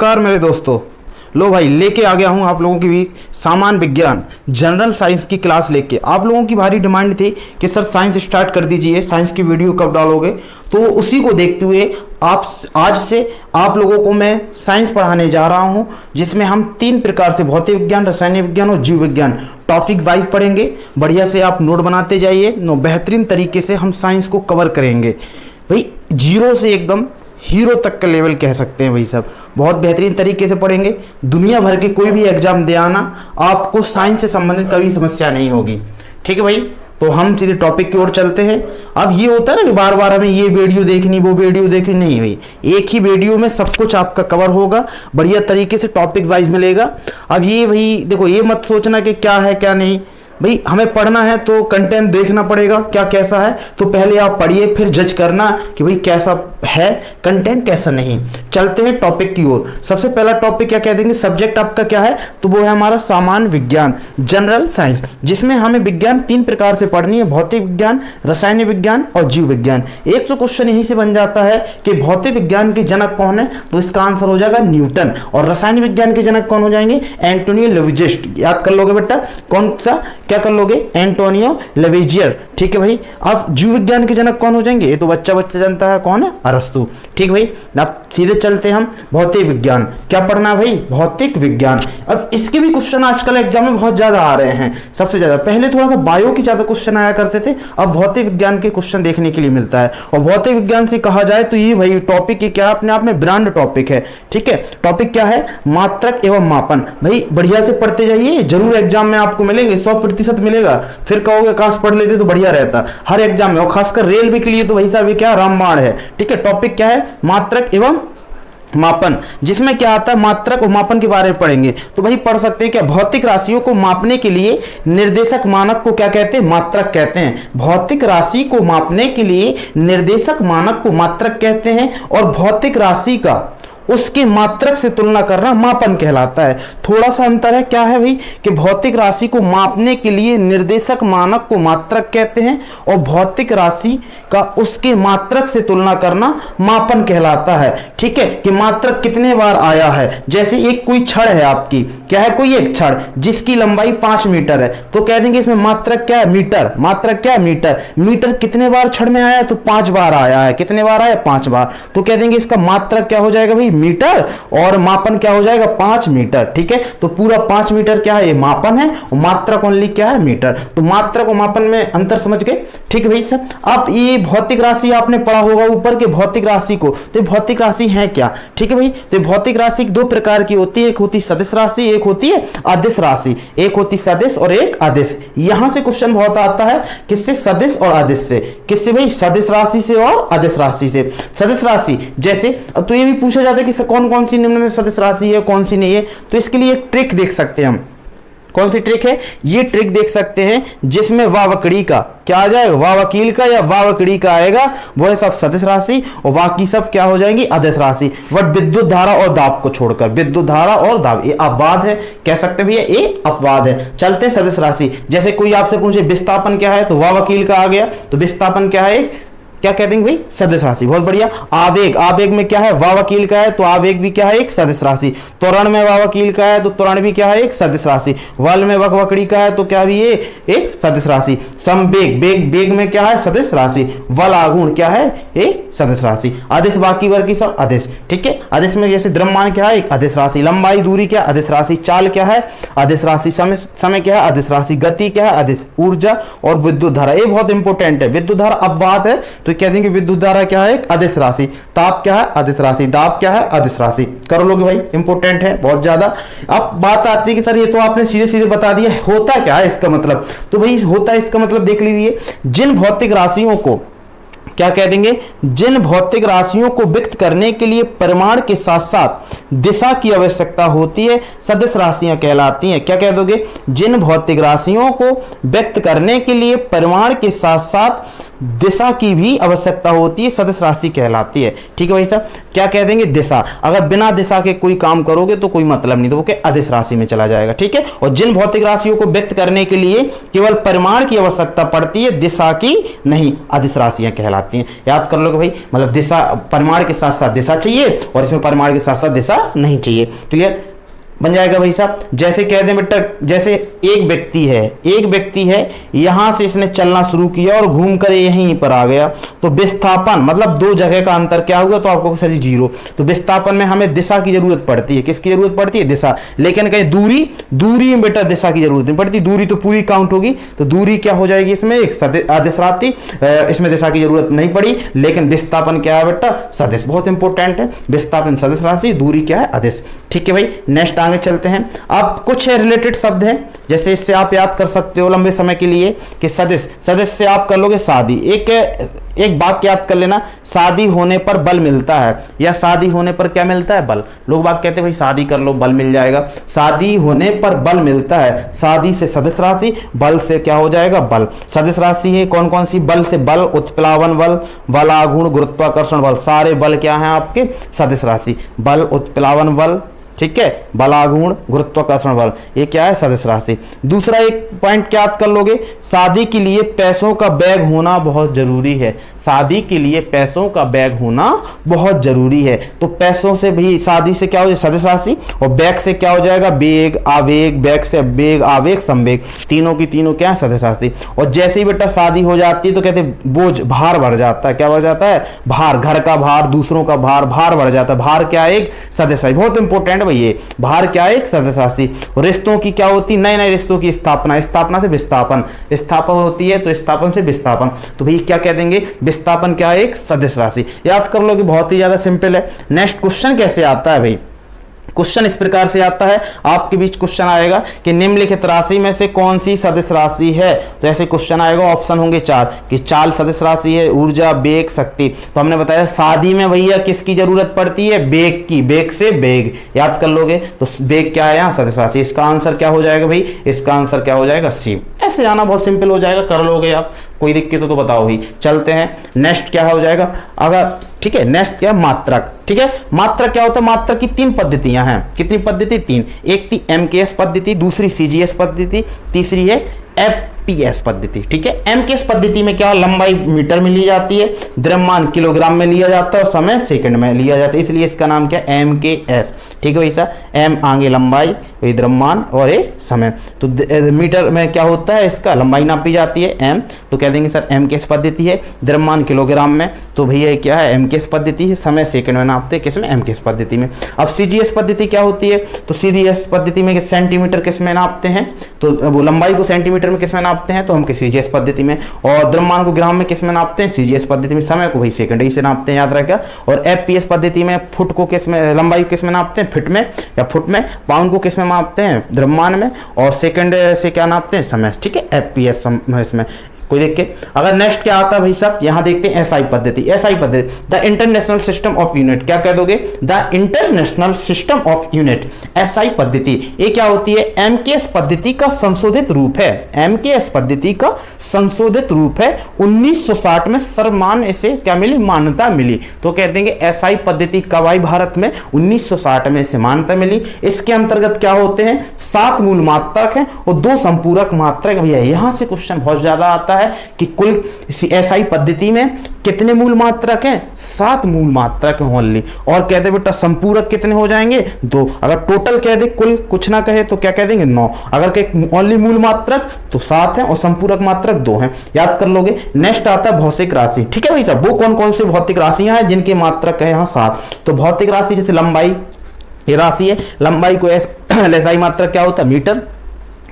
नमस्कार मेरे दोस्तों। लो भाई, लेके आ गया हूँ आप लोगों के बीच सामान्य विज्ञान जनरल साइंस की क्लास लेके। आप लोगों की भारी डिमांड थी कि सर साइंस स्टार्ट कर दीजिए, साइंस की वीडियो कब डालोगे। तो उसी को देखते हुए आज से आप लोगों को मैं साइंस पढ़ाने जा रहा हूँ, जिसमें हम 3 प्रकार से भौतिक विज्ञान, रसायन विज्ञान और जीव विज्ञान टॉपिक वाइज पढ़ेंगे। बढ़िया से आप नोट बनाते जाइए। बेहतरीन तरीके से हम साइंस को कवर करेंगे भाई, जीरो से एकदम हीरो तक का लेवल कह सकते हैं भाई साहब। बहुत बेहतरीन तरीके से पढ़ेंगे। दुनिया भर के कोई भी एग्जाम दे आना, आपको साइंस से संबंधित कभी समस्या नहीं होगी। ठीक है भाई, तो हम सीधे टॉपिक की ओर चलते हैं। अब ये होता है ना कि बार बार हमें ये वीडियो देखनी, वो वीडियो देखनी, नहीं भाई, एक ही वीडियो में सब कुछ आपका कवर होगा, बढ़िया तरीके से टॉपिक वाइज मिलेगा। अब ये भाई देखो, ये मत सोचना कि क्या है क्या नहीं भाई, हमें पढ़ना है तो कंटेंट देखना पड़ेगा क्या कैसा है। तो पहले आप पढ़िए, फिर जज करना कि भाई कैसा है कंटेंट, कैसा नहीं। चलते हैं टॉपिक की ओर। सबसे पहला टॉपिक क्या कह देंगे, सब्जेक्ट आपका क्या है, तो वो है हमारा सामान्य विज्ञान जनरल साइंस, जिसमें हमें विज्ञान 3 प्रकार से पढ़नी है, भौतिक विज्ञान, रसायन विज्ञान और जीव विज्ञान। एक तो क्वेश्चन यहीं से बन जाता है कि भौतिक विज्ञान के जनक कौन है, तो इसका आंसर हो जाएगा न्यूटन। और रसायन विज्ञान के जनक कौन हो जाएंगे, एंटोनियो लेविजेस्ट। याद कर लोगे बेटा, कौन सा क्या कर लोगे, एंटोनियो लेविजियर। ठीक है भाई। अब जीव विज्ञान के जनक कौन हो जाएंगे, ये तो बच्चा जानता है, कौन है, अरस्तु। ठीक भाई, अब सीधे चलते हैं हम भौतिक विज्ञान। क्या पढ़ना है भाई, भौतिक विज्ञान। अब इसके भी क्वेश्चन आजकल एग्जाम में बहुत ज्यादा आ रहे हैं, सबसे ज्यादा। पहले थोड़ा सा बायो की ज्यादा क्वेश्चन आया करते थे, अब भौतिक विज्ञान के क्वेश्चन देखने के लिए मिलता है। और भौतिक विज्ञान से कहा जाए तो ये भाई टॉपिक क्या अपने आप में ब्रांड टॉपिक है। ठीक है, टॉपिक क्या है, मात्रक एवं मापन। भाई बढ़िया से पढ़ते जाइए, जरूर एग्जाम में आपको मिलेंगे, 100% मिलेगा। फिर कहोगे काश पढ़ लेते तो बढ़िया रहता, हर एग्जाम में। और खासकर रेलवे के लिए तो भाई साहब ये क्या रामबाण है। ठीक है, टॉपिक क्या है, मात्रक एवं मापन, जिसमें क्या आता है, मात्रक और मापन के बारे में पढ़ेंगे। तो भाई पढ़ सकते हैं क्या, भौतिक राशियों को मापने के लिए निर्देशक मानक को क्या कहते हैं, मात्रक कहते हैं। भौतिक राशि को मापने के लिए निर्देशक मानक को मात्रक कहते हैं, और भौतिक राशि का उसके मात्रक से तुलना करना मापन कहलाता है। थोड़ा सा अंतर है, क्या है भाई, कि भौतिक राशि को मापने के लिए निर्देशक मानक को मात्रक कहते हैं, और भौतिक राशि का उसके मात्रक से तुलना करना मापन कहलाता है। ठीक है, कि मात्रक कितने बार आया है। जैसे एक कोई छड़ है आपकी, क्या है, कोई एक छड़ जिसकी लंबाई 5 मीटर है, तो कह देंगे इसमें मात्रक क्या है, मीटर। मात्रक क्या है, मीटर। मीटर कितने बार छड़ में आया है, तो 5 बार आया है। कितने बार आया, 5 बार। तो कह देंगे इसका मात्रक क्या हो जाएगा भाई, मीटर, और मापन क्या हो जाएगा, 5 मीटर। ठीक है, तो पूरा 5 मीटर क्या है, ये मापन है, और मात्रक ओनली क्या है, मीटर। तो मात्रक और मापन में अंतर समझ गए। ठीक है भाई साहब। अब ये भौतिक राशि आपने पढ़ा होगा ऊपर के भौतिक राशि को, तो भौतिक राशि है क्या। ठीक है भाई, तो भौतिक राशि 2 प्रकार की होती है, एक होती सदिश राशि, एक होती है अदिश राशि। एक होती सदिश और एक अदिश। यहां से क्वेश्चन बहुत आता है, किससे, सदिश और अदिश से। किससे भाई, सदिश राशि से और अदिश राशि से। सदिश राशि जैसे, तो ये भी पूछा जाता है कि कौन कौन सी निम्न में सदिश राशि है, कौन सी नहीं है। तो इसके लिए एक ट्रिक देख सकते हैं हम। कौन सी ट्रिक है, ये ट्रिक देख सकते हैं, जिसमें वावकड़ी का क्या आ जाएगा, वावकील का या वावकड़ी का आएगा, वो है सब सदिश राशि, और बाकी सब क्या हो जाएंगी, अदिश राशि। बट विद्युत धारा और दाब को छोड़कर, विद्युत धारा और दाब, ये अपवाद है, कह सकते भैया ये अपवाद है। चलते हैं सदिश राशि। जैसे कोई आपसे पूछे विस्थापन क्या है, तो वावकील का आ गया, तो विस्थापन क्या है, क्या कहते हैं भाई, सदिश राशि। बहुत बढ़िया। आवेग, आवेग में क्या है, वावकील का है, तो आवेग भी क्या है, एक सदिश राशि। त्वरण में वावकील का है, तो त्वरण भी क्या है, एक सदिश राशि। वल में वक्रवक्री का है, तो क्या भी ये एक सदिश राशि। समवेग, वेग, वेग में क्या है, सदिश राशि। वल आघूर्ण क्या है, एक सदिश राशि। अदिश बाकी वर्ग की सब अदिश। ठीक है, अदिश में जैसे द्रव्यमान क्या है, एक अदिश राशि। लंबाई दूरी क्या, अदिश राशि। चाल क्या है, अदिश राशि। समय क्या है, अदिश राशि। गति क्या है, अदिश। ऊर्जा और विद्युत धारा, ये बहुत इंपॉर्टेंट है। विद्युत धारा अपवाद है, तो कह देंगे विद्युत धारा क्या है, एक अदिश राशि। ताप क्या है, अदिश राशि। दाब क्या है, अदिश राशि। कर लोगे भाई, इंपॉर्टेंट है बहुत ज्यादा। अब बात आती है कि सर ये तो आपने सीधे सीधे बता दिया, होता क्या है इसका मतलब। तो भाई होता है इसका मतलब देख लीजिए, जिन भौतिक राशियों को क्या कह देंगे, जिन भौतिक राशियों को व्यक्त करने के लिए परिमाण के साथ साथ दिशा की आवश्यकता होती है, सदिश राशियां कहलाती हैं। क्या कह दोगे, जिन भौतिक राशियों को व्यक्त करने के लिए परिमाण के साथ साथ दिशा की भी आवश्यकता होती है, सदिश राशि कहलाती है। ठीक है भाई साहब, क्या कह देंगे, दिशा। अगर बिना दिशा के कोई काम करोगे तो कोई मतलब नहीं, तो वो क्या अदिश राशि में चला जाएगा। ठीक है, और जिन भौतिक राशियों को व्यक्त करने के लिए केवल परिमाण की आवश्यकता पड़ती है, दिशा की नहीं, अदिश राशियां कहलाती हैं। याद कर लो भाई, मतलब दिशा, परिमाण के साथ साथ दिशा चाहिए और इसमें परिमाण के साथ साथ दिशा नहीं चाहिए। क्लियर बन जाएगा भाई साहब। जैसे कह दें बेटा, जैसे एक व्यक्ति है यहां से इसने चलना शुरू किया और घूमकर यहीं पर आ गया, तो विस्थापन मतलब दो जगह का अंतर क्या हुआ, तो आपको सर 0। तो विस्थापन में हमें दिशा की जरूरत पड़ती है, किसकी जरूरत पड़ती है, दिशा। लेकिन कहीं दूरी में बेटा दिशा की जरूरत नहीं पड़ती, दूरी तो पूरी काउंट होगी, तो दूरी क्या हो जाएगी, इसमें एक अदिश राशि, इसमें दिशा की जरूरत नहीं पड़ी। लेकिन विस्थापन क्या है बेटा, सदिश, बहुत इंपॉर्टेंट है। विस्थापन सदिश राशि, दूरी क्या है, अदिश। ठीक है भाई, नेक्स्ट आगे चलते हैं। अब कुछ रिलेटेड शब्द हैं, जैसे इससे आप याद कर सकते हो लंबे समय के लिए कि सदिश से आप कर लोगे शादी। एक वाक्य याद कर लेना, शादी होने पर बल मिलता है, या शादी होने पर क्या मिलता है, बल। लोग बात कहते हैं भाई शादी कर लो बल मिल जाएगा, शादी होने पर बल मिलता है। शादी से सदिश राशि, बल से क्या हो जाएगा, बल। सदिश राशि है कौन कौन सी, बल से बल, उत्प्लावन बल, बलागुण, गुरुत्वाकर्षण बल, सारे बल क्या हैं आपके, सदिश राशि। बल, उत्प्लावन बल, ठीक है, बलागुण, गुरुत्वाकर्षण बल, ये क्या है, सदिश राशि। दूसरा एक पॉइंट क्या याद कर लोगे, शादी के लिए पैसों का बैग होना बहुत जरूरी है। शादी के लिए पैसों का बैग होना बहुत जरूरी है। तो पैसों से भी शादी से क्या हो जाएगा, सदिश राशि, और बैग से क्या हो जाएगा, बेग, आवेग, बैग से बेग, आवेग, संवेग, तीनों की तीनों क्या है, सदिश राशि। और जैसे ही बेटा शादी हो जाती है तो कहते हैं बोझ, भार बढ़ जाता है। क्या बढ़ जाता है, भार, घर का भार, दूसरों का भार बढ़ जाता है। भार क्या है, एक सदिश राशि, बहुत इंपॉर्टेंट है ये। भार क्या है, एक सदिश राशि। रिश्तों की क्या होती है, नए नए रिश्तों की स्थापना, स्थापना से विस्थापन, स्थापना होती है तो स्थापन से विस्थापन, तो भाई क्या कह देंगे, विस्थापन क्या है, एक सदिश राशि। याद कर लो कि बहुत ही ज्यादा सिंपल है। नेक्स्ट क्वेश्चन कैसे आता है भाई, क्वेश्चन इस प्रकार से आता है, आपके बीच क्वेश्चन आएगा कि निम्नलिखित राशि में से कौन सी सदिश राशि है। तो ऐसे क्वेश्चन आएगा, ऑप्शन होंगे 4 कि चाल सदिश राशि है, ऊर्जा, वेग, शक्ति। तो हमने बताया शादी में भैया किसकी जरूरत पड़ती है, वेग की, वेग से वेग, याद कर लोगे। तो वेग क्या है यहाँ, सदिश राशि। इसका आंसर क्या हो जाएगा भाई, इसका आंसर क्या हो जाएगा, सी। ऐसे जाना बहुत सिंपल हो जाएगा, कर लोगे आप, कोई दिक्कत हो तो बताओ ही। चलते हैं नेक्स्ट क्या हो जाएगा, अगर ठीक है, नेक्स्ट क्या, मात्रक। ठीक है, मात्रक क्या होता है, मात्रक की 3 पद्धतियां हैं। कितनी पद्धति, 3। एक थी MKS पद्धति, दूसरी CGS पद्धति, तीसरी है FPS पद्धति। ठीक है, MKS पद्धति में क्या, लंबाई मीटर में ली जाती है, द्रव्यमान किलोग्राम में लिया जाता है और समय सेकंड में लिया जाता है, इसलिए इसका नाम क्या है, MKS। ठीक है वैसा, M आगे लंबाई, द्रव्यमान और ये समय। तो मीटर में क्या होता है, इसका लंबाई नापी जाती है M, तो कह देंगे सर MKS पद्धति है। द्रव्यमान किलोग्राम में, तो भैया क्या है, MKS पद्धति है। समय सेकंड में नापते हैं, किसमें, MKS पद्धति में। अब CGS पद्धति क्या होती है, तो CGS पद्धति में सेंटीमीटर किस में नापते हैं, तो वो लंबाई को सेंटीमीटर में किस में नापते हैं, तो हम CGS पद्धति में। और द्रव्यमान को ग्राम में किस में नापते हैं, CGS पद्धति में। समय को भाई सेकंड से नापते हैं, याद रखेगा। और FPS पद्धति में फुट को किस में, लंबाई को किस में नापते हैं, फिट में या फुट में। पाउंड को किस में नापते हैं, द्रव्यमान में। और सेकंड से क्या नापते हैं, समय। ठीक है, FPS इसमें कोई देख के। अगर नेक्स्ट क्या आता है भाई साहब, यहां देखते हैं SI पद्धति। SI पद्धति, the international system of unit, क्या कह दोगे, the international system of unit, SI पद्धति। ये क्या होती है, MKS पद्धति का संशोधित रूप है। MKS पद्धति का संशोधित रूप है। 1960 में सर्वमान्य इसे क्या मिली, मान्यता मिली। तो कह देंगे SI पद्धति कब आई भारत में, 1960 में इसे मान्यता मिली। इसके अंतर्गत क्या होते हैं, 7 मूल मात्रक हैं और 2 संपूरक मात्रक भी है। यहां से क्वेश्चन बहुत ज्यादा आता है कि कुल SI पद्धति में कितने मूल मात्रक हैं, 7 मूल मात्रक हैं ओनली। और कहते बेटा संपूरक कितने हो जाएंगे, 2। अगर टोटल कह दे, कुल कुछ ना कहे तो क्या कह देंगे, 9। अगर कहे ओनली मूल मात्रक तो 7 हैं और संपूरक मात्रक 2 हैं, याद कर लोगे। नेक्स्ट आता है भौतिक राशि। ठीक है भाई साहब, वो कौन कौन सी भौतिक राशियां हैं जिनके मात्रक है यहाँ 7। तो भौतिक राशि जैसे लंबाई, ये राशि है, लंबाई को SI मात्रक क्या होता है, मीटर।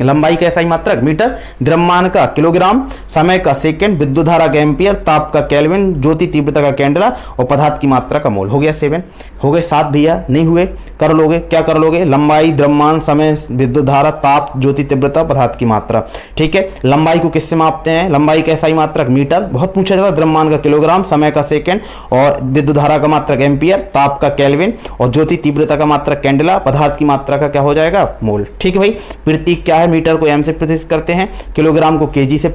लंबाई का SI मात्रक मीटर, द्रव्यमान का किलोग्राम, समय का सेकंड, विद्युत धारा का एम्पियर, ताप का केल्विन, ज्योति तीव्रता का कैंडेला और पदार्थ की मात्रा का मोल। हो गया 7, हो गए 7 भैया, नहीं हुए। कर लोगे, क्या कर लोगे, लंबाई, द्रव्यमान, समय, विद्युत धारा, ताप, ज्योति तीव्रता, पदार्थ की मात्रा। ठीक है, लंबाई को किससे मापते हैं, लंबाई का SI मात्रक मीटर, बहुत पूछा जाता है, द्रव्यमान का किलोग्राम, समय का सेकंड, और विद्युत धारा का मात्रक एम्पियर, ताप का केल्विन, और ज्योति तीव्रता का मात्रक कैंडेला, पदार्थ की मात्रा का क्या हो जाएगा, मोल। ठीक है भाई, प्रतीक क्या है, मीटर को M से प्रदर्शित करते हैं, किलोग्राम को kg से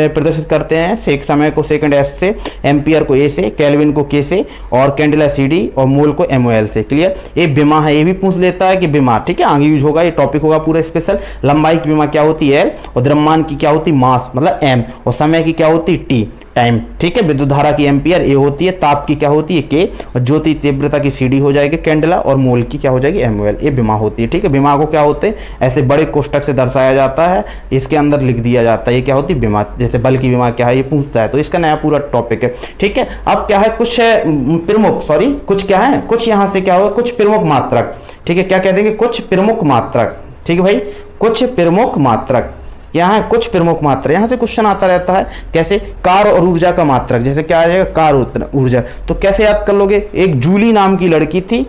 प्रदर्शित करते हैं, समय को सेकंड S से, एम्पियर को A से, केल्विन को K से, और कैंडेला CD, और मोल को MOL से। क्लियर, ये विमा है, ये भी पूछ लेता है कि विमा, ठीक है, आगे यूज होगा, ये टॉपिक होगा पूरा स्पेशल। लंबाई की विमा क्या होती है L, और द्रव्यमान की क्या होती मास मतलब M, और समय की क्या होती T टाइम। ठीक है, विद्युत धारा की एम्पियर A होती है, ताप की क्या होती है K, और ज्योति तीव्रता की CD हो जाएगी कैंडेला, और मोल की क्या हो जाएगी MOL। ये विमा होती है। ठीक है, विमा को क्या होते हैं, ऐसे बड़े कोष्टक से दर्शाया जाता है, इसके अंदर लिख दिया जाता है ये क्या होती है विमा। जैसे बल की विमा क्या है ये पूछता है, तो इसका नया पूरा टॉपिक है। ठीक है, अब क्या है, कुछ प्रमुख, सॉरी कुछ क्या है, कुछ यहाँ से क्या होगा, कुछ प्रमुख मात्रक। ठीक है, क्या कह देंगे, कुछ प्रमुख मात्रक। ठीक है भाई, कुछ प्रमुख मात्रक, यहाँ है कुछ प्रमुख मात्रा। यहाँ से क्वेश्चन आता रहता है, कैसे, कार्य और ऊर्जा का मात्रक। जैसे क्या आ जाएगा, कार्य ऊर्जा, तो कैसे याद कर लोगे, एक जूली नाम की लड़की थी,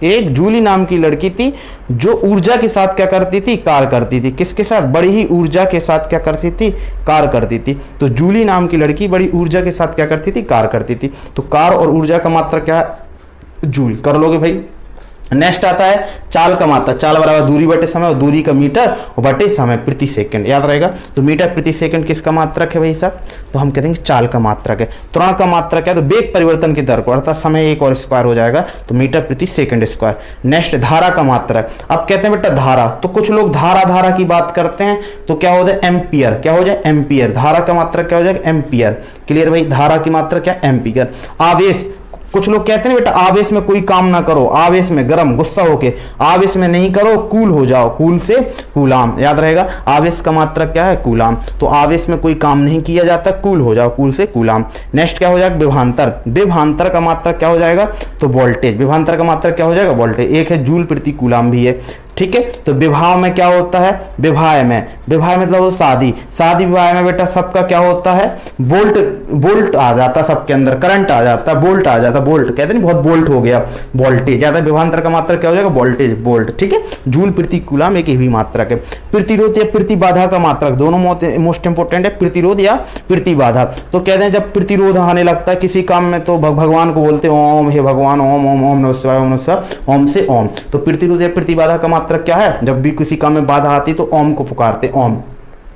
एक जूली नाम की लड़की थी जो ऊर्जा के साथ क्या करती थी, कार्य करती थी। किसके साथ, बड़ी ही ऊर्जा के साथ क्या करती थी, कार्य करती थी। तो जूली नाम की लड़की बड़ी ऊर्जा के साथ क्या करती थी, कार्य करती थी। तो कार्य और ऊर्जा का मात्रक क्या है, जूल। कर लोगे भाई। नेक्स्ट आता है चाल का मात्रक। चाल बराबर दूरी बटे समय, और दूरी का मीटर और बटे समय प्रति सेकंड, याद रहेगा। तो मीटर प्रति सेकंड किसका मात्रक है भाई साहब, तो हम कहते हैं चाल का मात्रक है। त्वरण का मात्रक है तो वेग परिवर्तन की दर को, अर्थात समय एक और स्क्वायर हो जाएगा, तो मीटर प्रति सेकंड स्क्वायर। नेक्स्ट धारा का मात्रक। अब कहते हैं बेटा धारा, तो कुछ लोग धारा की बात करते हैं, तो क्या हो जाए एम्पियर, क्या हो जाए एम्पियर। धारा का मात्रक क्या हो जाएगा, एम्पियर। क्लियर भाई, धारा की मात्रा क्या, एम्पियर। आवेश, कुछ लोग कहते हैं बेटा आवेश में कोई काम ना करो, आवेश में गरम गुस्सा होके, आवेश में नहीं करो, कूल हो जाओ, कूल से कूलाम, याद रहेगा। आवेश का मात्रक क्या है, कूलाम। तो आवेश में कोई काम नहीं किया जाता, कूल हो जाओ, कूल से कूलाम। नेक्स्ट क्या हो जाएगा, विभवांतर। विभवांतर का मात्रक क्या हो जाएगा, तो वोल्टेज। विभवांतर का मात्रक क्या हो जाएगा, वोल्टेज। एक है जूल प्रति कूलाम भी है। ठीक है, तो विभाव में क्या होता है, विभाय में, विभाय मतलब शादी विवाह में बेटा सबका क्या होता है, वोल्ट आ जाता है, सबके अंदर करंट आ जाता है, वोल्ट आ जाता है, वोल्ट कहते हैं बहुत वोल्ट हो गया, वोल्टेज ज्यादा। विभवांतर का मात्रक क्या हो जाएगा, वोल्टेज, वोल्ट। ठीक है, जूल प्रति कूलाम एक ही मात्रक है। प्रतिरोध या प्रतिबाधा का मात्रक, दोनों मोस्ट इंपोर्टेंट है, प्रतिरोध या प्रतिबाधा। तो कहते हैं जब प्रतिरोध आने लगता है किसी काम में, तो भगवान को बोलते हैं ओम, हे भगवान ओम ओम ओम नमः शिवाय, ओम नमः शिवाय, ओम से ओम। तो प्रतिरोध या प्रतिबाधा का मात्रक क्या है, जब भी किसी काम में बाधा आती तो ओम को पुकारते, ओम।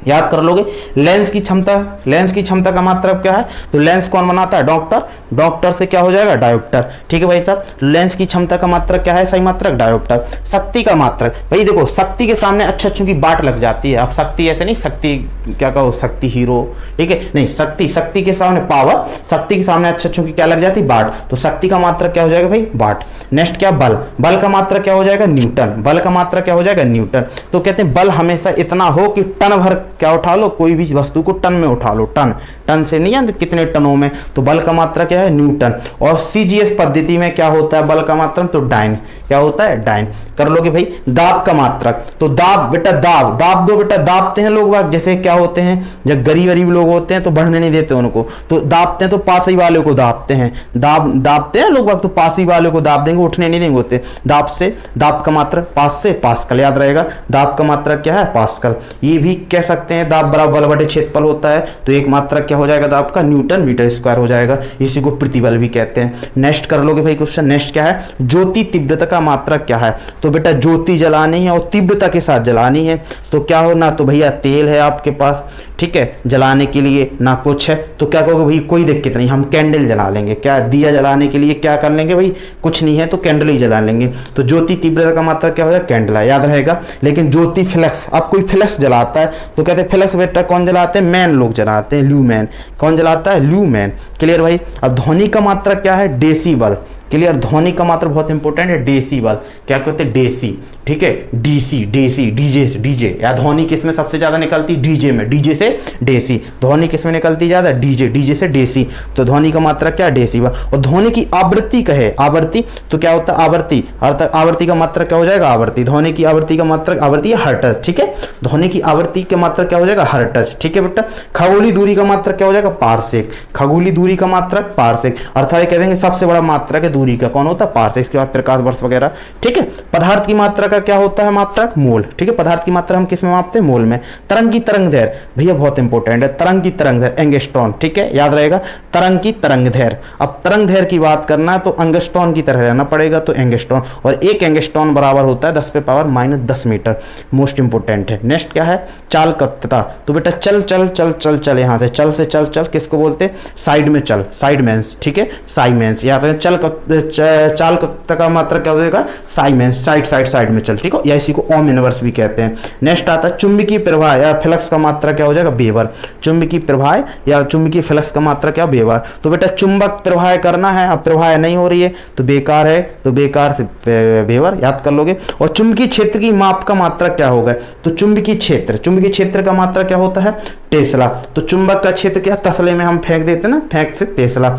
याद कर लोगे। लेंस की क्षमता, लेंस की क्षमता का मात्रक क्या है, तो लेंस कौन बनाता है, डॉक्टर। डॉक्टर से क्या हो जाएगा, डायोप्टर। ठीक है भाई साहब, लेंस की क्षमता का मात्रक क्या है, सही मात्रक डायोप्टर। शक्ति का मात्रक, भाई देखो शक्ति के सामने अच्छी की बाट लग जाती है। अब शक्ति ऐसे नहीं, शक्ति क्या कहो, शक्ति हीरो, ठीक है नहीं, शक्ति के सामने पावर, शक्ति के सामने अच्छी की क्या लग जाती, बाट। तो शक्ति का मात्रक क्या हो जाएगा भाई, बाट। नेक्स्ट क्या, बल। बल का मात्रक क्या हो जाएगा, न्यूटन। बल का मात्रक क्या हो जाएगा, न्यूटन। तो कहते हैं बल हमेशा इतना हो कि टन भर क्या उठा लो, कोई भी वस्तु को टन में उठा लो, टन। टन से नहीं जानते कितने टनों में, तो बल का मात्रा क्या है, न्यूटन। और CGS पद्धति में क्या होता है बल का मात्रा, तो डाइन। क्या होता है, डाइन। कर लोगे भाई। दाब का मात्रक, तो दाब बेटा, दाब दो बेटा, दाबते हैं लोग बाग, जैसे क्या होते हैं जब गरीब लोग होते हैं तो बढ़ने नहीं देते उनको, तो दाबते हैं, तो पास ही वाले को दाबते हैं, दाबते हैं लोग बाग, तो पास ही वाले को दाब देंगे, उठने नहीं देंगे होते। दाब से, दाब का मात्रक पास से पास्कल, याद रहेगा। दाब का मात्रक क्या है, पास्कल। ये भी कह सकते हैं दाब बराबर बल बटे क्षेत्रफल होता है, तो एक मात्रक क्या हो जाएगा दाब का, न्यूटन मीटर स्क्वायर हो जाएगा। इसी को प्रतिबल भी कहते हैं। नेक्स्ट कर लोगे भाई क्वेश्चन। नेक्स्ट क्या है, ज्योति तीव्रता का मात्रक क्या है, तो बेटा ज्योति जलानी है और तीव्रता के साथ जलानी है, तो क्या हो ना, तो भैया तेल है आपके पास, ठीक है, जलाने के लिए ना कुछ है, तो क्या कहोगे भाई कोई दिक्कत नहीं, हम कैंडल जला लेंगे। क्या, दिया जलाने के लिए क्या कर लेंगे भाई, कुछ नहीं है तो कैंडल ही जला लेंगे। तो ज्योति तीव्रता का मात्रक क्या हो जाएगा, कैंडल है, याद रहेगा। लेकिन ज्योति फ्लैक्स, अब कोई फ्लैक्स जलाता है तो कहते हैं फ्लैक्स बेटा कौन जलाते हैं, मैन लोग जलाते हैं, ल्यूमैन। कौन जलाता है, ल्यूमैन। क्लियर भाई। अब ध्वनि का मात्रक क्या है, डेसीबल। क्लियर, ध्वनि का मात्रक बहुत इंपॉर्टेंट है, डेसीबल। क्या कहते हैं, डेसी। ठीक है, डीसी, डेसी, डीजे। या ध्वनि किसमें सबसे ज्यादा निकलती, डीजे में, डीजे से डेसी। ध्वनि किसमें निकलती ज्यादा, डीजे से डेसी। तो ध्वनि का मात्रक क्या है, डेसीबल। और ध्वनि की आवृत्ति कहे, आवृत्ति, तो क्या होता है, आवृत्ति। अर्थात आवृत्ति का मात्रक क्या हो जाएगा, आवृत्ति। ध्वनि की आवृत्ति का मात्रक, आवृत्ति है हर्ट्ज। ठीक है, ध्वनि की आवृत्ति का मात्रक क्या हो जाएगा, हर्ट्ज। ठीक है बेटा। खगोलीय दूरी का मात्रक क्या हो जाएगा, पारसेक। खगोलीय दूरी का मात्रक पारसेक, अर्थात कह देंगे सबसे बड़ा मात्रक है दूरी का कौन होता है, पार्स। इसके बाद प्रकाश वर्ष वगैरह, ठीक है। पदार्थ की मात्रा का क्या होता है, मात्रक मोल, ठीक है। पदार्थ की मात्रा हम किस में मापते हैं, मोल में। तरंग की तरंग दैर्घ्य, भैया बहुत इंपॉर्टेंट है, तरंग की तरंग दैर्घ्य एंगस्ट्रॉन, ठीक है, याद रहेगा, तरंग की तरंग दैर्घ्य। अब तरंग दैर्घ्य की बात करना है तो अंगस्ट्रॉन की तरह रहना पड़ेगा, तो एंगस्ट्रॉन, और एक एंगस्ट्रॉन बराबर होता है 10⁻⁻10 मीटर, मोस्ट इंपोर्टेंट है। नेक्स्ट क्या है, चालकता, तो बेटा चल चल चल चल चल, यहाँ से चल चल किसको बोलते हैं, साइड में चल, साइडमेंस, ठीक है, साइमेंस। यहाँ पे चालकता का मात्रक क्या हो जाएगा, साइमेंस, साइड में चल, ठीक है, या इसी को ओम इनवर्स भी कहते हैं। नेक्स्ट आता है चुंबकीय प्रवाह या फ्लक्स का मात्रा क्या हो जाएगा, वेबर। चुंबकीय प्रवाह या चुंबकीय फ्लक्स का मात्रा क्या, वेबर। तो बेटा चुंबक प्रवाह करना है, अब प्रवाह नहीं हो रही है तो बेकार है, तो बेकार से वेबर याद कर लोगे। और चुंबकीय क्षेत्र की माप का मात्रा क्या होगा, तो चुंबकीय क्षेत्र का मात्रा क्या होता है, टेस्ला। तो चुंबक का क्षेत्र क्या, तसले में हम फेंक देते ना, फेंक से टेस्ला,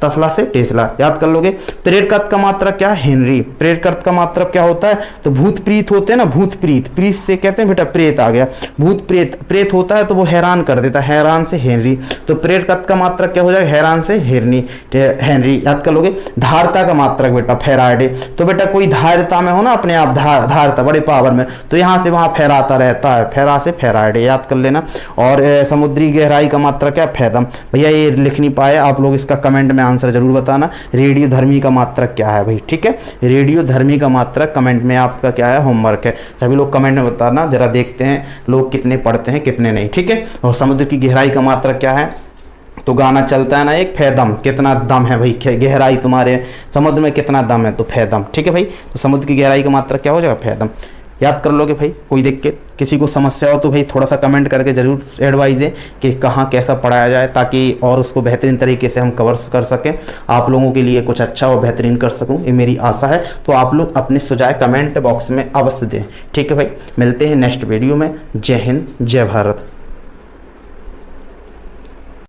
तसला से टेस्ला, याद कर लोगे। प्रेरकत्व का मात्रा क्या, हेनरी। प्रेरकत्व का मात्रा क्या होता है, तो भूत प्रीत होते हैं ना, भूत प्रीत, प्रीत से कहते हैं बेटा प्रेत आ गया, भूत प्रेत होता है तो वो हैरान कर देता है, हैरान से हेनरी। तो प्रेरकत्व का मात्रक क्या हो जाएगा, हैरान से हेनरी, याद कर लोगे। धारता का मात्रक बेटा फैराडे। तो बेटा कोई धारिता में हो ना, अपने आप धारता बड़े पावर में, तो यहाँ से वहाँ फहराता रहता है, फैरा से फैराडे, याद कर लेना। और समुद्री गहराई का मात्रक क्या, फैथम। भैया ये लिख नहीं पाए आप लोग, इसका कमेंट में आंसर जरूर बताना। रेडियो धर्मी का मात्रक क्या है भाई, ठीक है, रेडियो धर्मी का मात्रक कमेंट में आपका क्या है, होमवर्क है, सभी लोग कमेंट में बताना, जरा देखते हैं लोग कितने पढ़ते हैं कितने नहीं, ठीक है। और समुद्र की गहराई का मात्रक क्या है, तो गाना चलता है ना एक, फैदम, कितना दम है भाई, गहराई तुम्हारे समुद्र में कितना दम है, तो फैदम, ठीक है भाई। तो समुद्र की गहराई का मात्रक क्या हो जाएगा, फैदम, याद कर लोगे भाई। कोई देख के किसी को समस्या हो तो भाई थोड़ा सा कमेंट करके जरूर एडवाइस दें कि कहाँ कैसा पढ़ाया जाए, ताकि और उसको बेहतरीन तरीके से हम कवर कर सकें, आप लोगों के लिए कुछ अच्छा और बेहतरीन कर सकूं, ये मेरी आशा है। तो आप लोग अपने सुझाव कमेंट बॉक्स में अवश्य दें, ठीक है भाई। मिलते हैं नेक्स्ट वीडियो में। जय हिंद, जय भारत।